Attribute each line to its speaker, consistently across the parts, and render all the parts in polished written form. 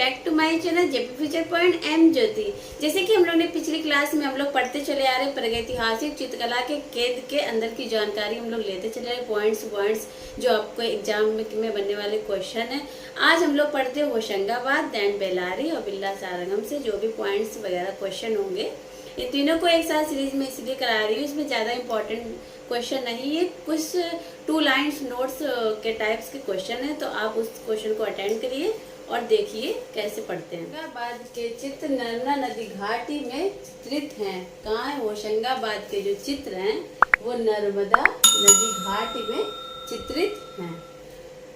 Speaker 1: Back to my channel JP Future Point M Jyoti. जैसे कि हम लोग ने पिछली क्लास में हम लोग पढ़ते चले आ रहे प्रागैतिहासिक चित्रकला के केंद्र के अंदर की जानकारी हम लोग लेते चले रहे, पॉइंट्स जो आपको एग्जाम में बनने वाले क्वेश्चन है। आज हम लोग पढ़ते होशंगाबाद, दैन बेल्लारी और बिल्ला सारंगम से जो भी पॉइंट्स वगैरह क्वेश्चन होंगे, इन तीनों को एक साथ सीरीज में इसलिए करा रही हूँ। इसमें ज़्यादा इंपॉर्टेंट क्वेश्चन नहीं है, कुछ 2 लाइन्स नोट्स के टाइप्स के क्वेश्चन है, तो आप उस क्वेश्चन को अटेंड करिए और देखिए कैसे पढ़ते हैं। होशंगाबाद के चित्र नर्मदा नदी घाटी में चित्रित हैं। कहाँ है? होशंगाबाद के जो चित्र हैं वो नर्मदा नदी घाटी में चित्रित हैं।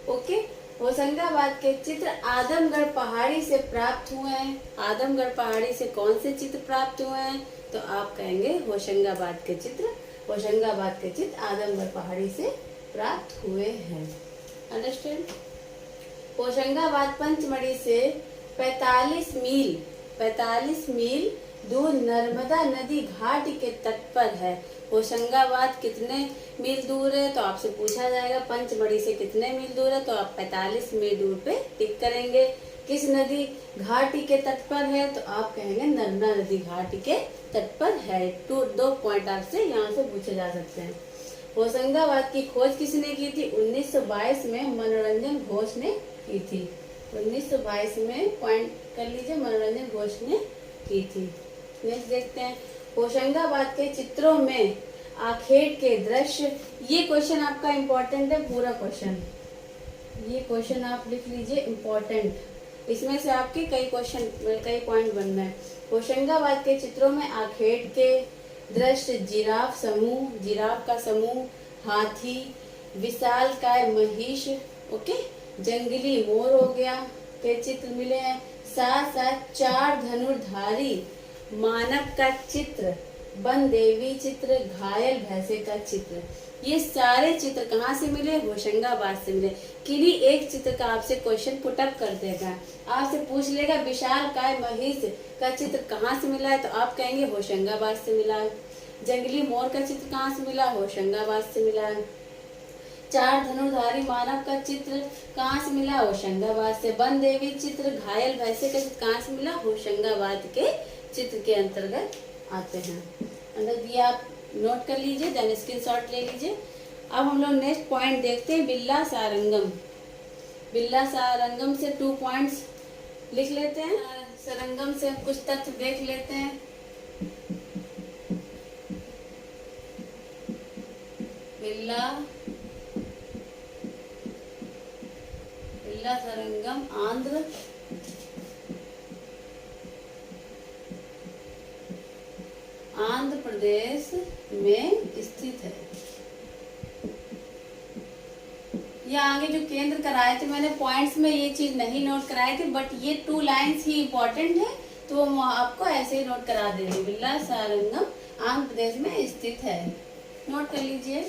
Speaker 1: ओके, होशंगाबाद के चित्र आदमगढ़ पहाड़ी से प्राप्त हुए हैं। आदमगढ़ पहाड़ी से कौन से चित्र प्राप्त हुए हैं? तो आप कहेंगे होशंगाबाद के चित्र। होशंगाबाद के चित्र आदमगढ़ पहाड़ी से प्राप्त हुए हैं। अंडरस्टैंड? होशंगाबाद पंचमढ़ी से 45 मील दूर नर्मदा नदी घाटी के तट पर है। होशंगाबाद कितने मील दूर है? तो आपसे पूछा जाएगा पंचमढ़ी से कितने मील दूर है, तो आप 45 मील दूर पे टिक करेंगे। किस नदी घाटी के तट पर है? तो आप कहेंगे नर्मदा नदी घाटी के तट पर है। 2 पॉइंट आपसे यहाँ से पूछे जा सकते हैं। होशंगाबाद की खोज किसने की थी? 1922 में मनोरंजन घोष ने की थी। 1922 में पॉइंट कर लीजिए, मनोरंजन घोष ने की थी। नेक्स्ट देखते हैं, होशंगाबाद के चित्रों में आखेट के दृश्य। ये क्वेश्चन आपका इम्पोर्टेंट है, पूरा क्वेश्चन ये क्वेश्चन आप लिख लीजिए, इम्पोर्टेंट। इसमें से आपके कई पॉइंट बनना है। होशंगाबाद के चित्रों में आखेट के दृश्य, जिराफ का समूह, हाथी, विशालकाय महिष, ओके, जंगली मोर हो गया के चित्र मिले हैं। साथ साथ 4 धनुर्धारी मानव का चित्र, वन देवी चित्र, घायल भैंसे का चित्र। ये सारे चित्र कहाँ से मिले? होशंगाबाद से मिले। किन्हीं एक चित्र का आपसे क्वेश्चन पुटअप कर देगा, आपसे पूछ लेगा विशालकाय महिष का चित्र कहाँ से मिला है, तो आप कहेंगे होशंगाबाद से मिला है। जंगली मोर का चित्र कहाँ से मिला? होशंगाबाद से मिला है। 4 धनुर्धारी मानव का चित्र कहाँ से मिला? होशंगाबाद से। वन देवी चित्र, घायल भैंसे का चित्र कहाँ से मिला? होशंगाबाद के चित्र के अंतर्गत आते हैं। अंदर ये आप नोट कर लीजिए, देन स्क्रीनशॉट ले लीजिए। अब हम लोग नेक्स्ट पॉइंट देखते हैं, बिल्ला सारंगम। बिल्ला सारंगम से 2 पॉइंट्स लिख लेते हैं। सारंगम से कुछ तथ्य देख लेते हैं। बिल्ला सारंगम आंध्र प्रदेश में स्थित है। ये आगे जो केंद्र कराए थे मैंने पॉइंट्स में ये चीज नहीं नोट कराए थे, बट ये 2 लाइन्स ही इम्पोर्टेंट है, तो वो आपको ऐसे ही नोट करा देंगे। बिल्ला सारंगम आंध्र प्रदेश में स्थित है, नोट कर लीजिए।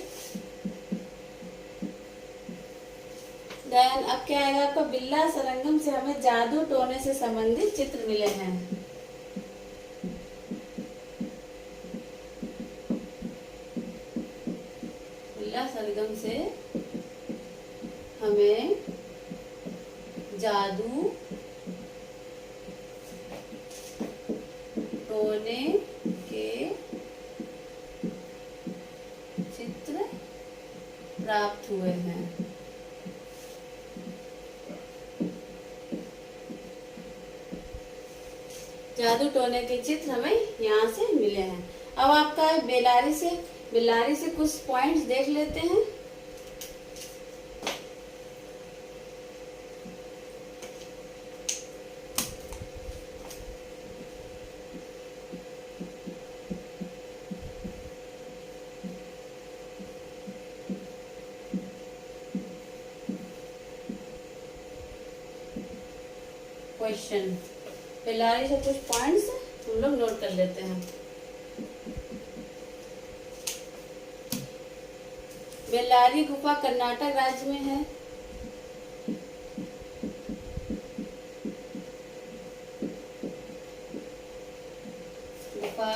Speaker 1: देन अब क्या आएगा आपका? बिल्ला सारंगम से हमें जादू टोने से संबंधित चित्र मिले हैं। बिल्ला सारंगम से हमें जादू टोने के चित्र प्राप्त हुए हैं। जादू टोने के चित्र हमें यहाँ से मिले हैं। अब आपका बेल्लारी से कुछ पॉइंट्स देख लेते हैं। क्वेश्चन बेल्लारी से कुछ पॉइंट्स हम लोग नोट कर लेते हैं। बेल्लारी गुफा कर्नाटक राज्य में है। गुफा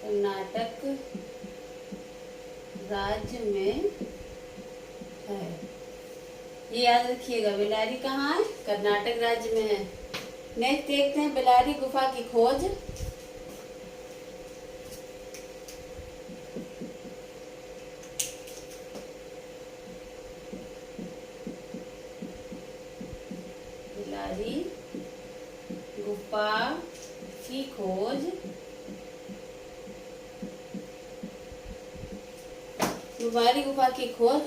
Speaker 1: कर्नाटक राज्य में है। ये याद रखिएगा। बेल्लारी कहाँ है? कर्नाटक राज्य में है। नेक्स्ट देखते हैं बेल्लारी गुफा की खोज। बेल्लारी गुफा की खोज। बेल्लारी गुफा की खोज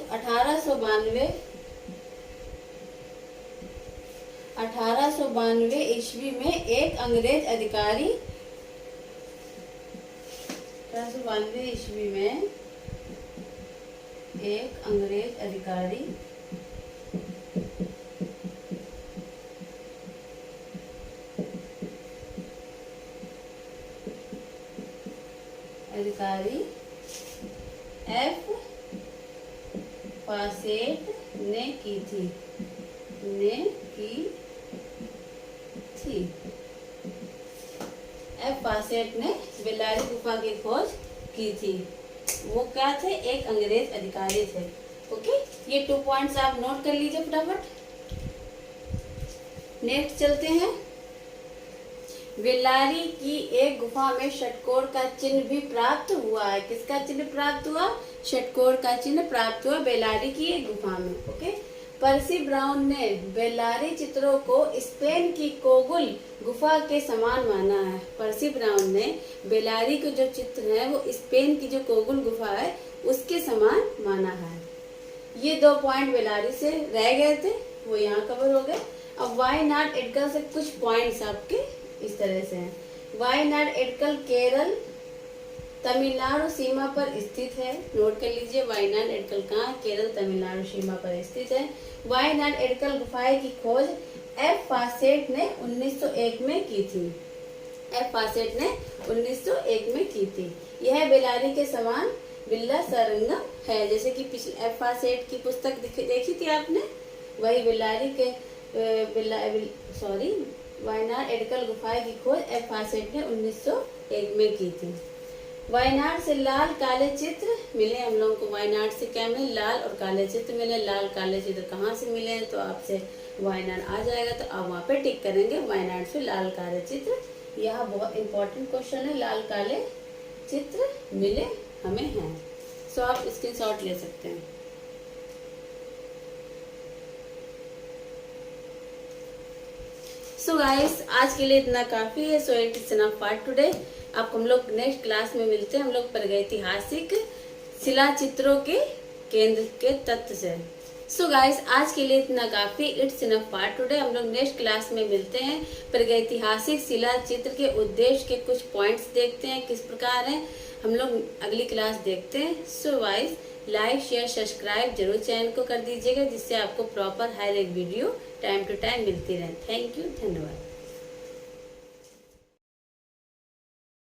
Speaker 1: 1892 ईस्वी में एक अंग्रेज अधिकारी 1892 ईस्वी में एक अंग्रेज अधिकारी एफ फासेट ने की थी। एफ फासेट ने बेल्लारी गुफा की खोज की थी। वो क्या थे? एक अंग्रेज अधिकारी थे। ओके, ये 2 पॉइंट्स आप नोट कर लीजिए फटाफट। नेक्स्ट चलते हैं। बेल्लारी की एक गुफा में षटकोण का चिन्ह भी प्राप्त हुआ है। किसका चिन्ह प्राप्त हुआ? षटकोण का चिन्ह प्राप्त हुआ बेल्लारी की एक गुफा में। ओके, पर्सी ब्राउन ने बेल्लारी चित्रों को स्पेन की कोगुल गुफा के समान माना है। पर्सी ब्राउन ने बेल्लारी के जो चित्र है वो स्पेन की जो कोगुल गुफा है उसके समान माना है। ये 2 पॉइंट बेल्लारी से रह गए थे, वो यहाँ कवर हो गए। अब वायनाड एडकल से कुछ पॉइंट्स आपके इस तरह से हैं। वायनाड एडकल केरल तमिलनाडु सीमा पर स्थित है। नोट कर लीजिए, वायनाड एडकल कहाँ? केरल तमिलनाडु सीमा पर स्थित है। वायनाड एडकल गुफाएं की खोज एफ फासेट ने 1901 में की थी। एफ फासेट ने 1901 में की थी। यह बेल्लारी के समान बिल्ला सरंगम है। जैसे कि पिछले एफ फासेट की पुस्तक देखी थी आपने, वही बेल्लारी के वायनाड एडकल गुफाएं की खोज एफ फासेट ने 1901 में की थी। वायनाड से लाल काले चित्र मिले हम लोगों को। वायनाड से क्या मिले? लाल और काले चित्र मिले। लाल काले चित्र कहाँ से मिले? तो आपसे वायनाड आ जाएगा, तो आप वहाँ पे टिक करेंगे वायनाड से लाल काले चित्र। यह बहुत इंपॉर्टेंट क्वेश्चन है। लाल काले चित्र मिले हमें हैं, सो आप स्क्रीनशॉट ले सकते हैं। सो गाइस, आज के लिए इतना काफी है। So it is enough for today. अब हम लोग नेक्स्ट क्लास में मिलते हैं। हम लोग प्रागैतिहासिक शिला चित्रों के केंद्र के तत्व से। सो गाइस, आज के लिए इतना काफी। It's enough for today. हम लोग नेक्स्ट क्लास में मिलते हैं। प्रागैतिहासिक शिला चित्र के उद्देश्य के कुछ पॉइंट्स देखते हैं किस प्रकार हैं, हम लोग अगली क्लास देखते हैं। So guys, like share subscribe जरूर चैनल को कर दीजिएगा, जिससे आपको प्रॉपर हर एक वीडियो टाइम टू टाइम मिलती रहे। थैंक यू, धन्यवाद।